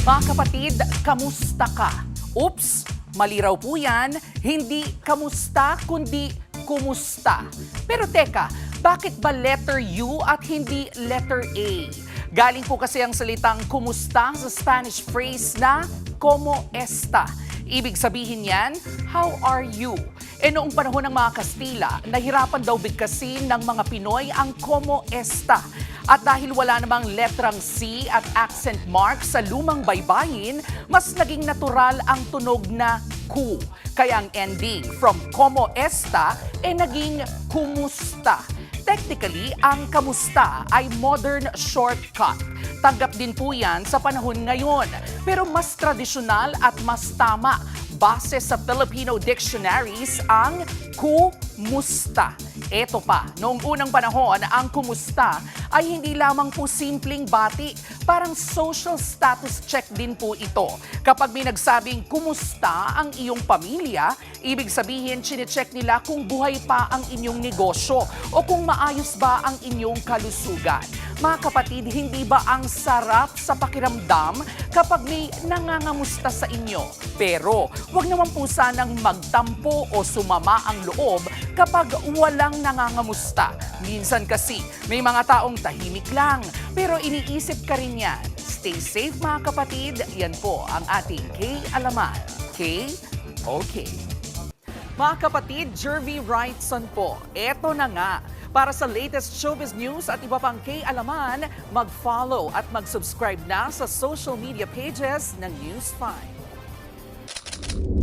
Mga kapatid, kamusta ka? Oops, mali raw po yan. Hindi kamusta, kundi kumusta. Pero teka, bakit ba letter U at hindi letter A? Galing po kasi ang salitang kumusta sa Spanish phrase na como esta. Ibig sabihin yan, how are you? E noong panahon ng mga Kastila, nahirapan daw bigkasin ng mga Pinoy ang como esta. At dahil wala namang letrang C at accent mark sa lumang baybayin, mas naging natural ang tunog na ku. Kaya ang ending from como esta naging kumusta. Technically, ang kamusta ay modern shortcut. Tanggap din po yan sa panahon ngayon. Pero mas tradisyonal at mas tama base sa Filipino dictionaries ang kumusta. Eto pa, noong unang panahon, ang kumusta ay hindi lamang po simpleng bati, parang social status check din po ito. Kapag may nagsabing kumusta ang iyong pamilya, ibig sabihin chinecheck nila kung buhay pa ang inyong negosyo o kung maayos ba ang inyong kalusugan. Mga kapatid, hindi ba ang sarap sa pakiramdam kapag may nangangamusta sa inyo? Pero huwag naman po sanang magtampo o sumama ang loob kapag walang nangangamusta. Minsan kasi may mga taong tahimik lang pero iniisip ka rin yan. Stay safe mga kapatid, yan po ang ating K-Alaman. K-Okay. Mga kapatid, Jervy Wrightson po. Eto na nga. Para sa latest showbiz news at iba pang K-Alaman, mag-follow at mag-subscribe na sa social media pages ng News 5.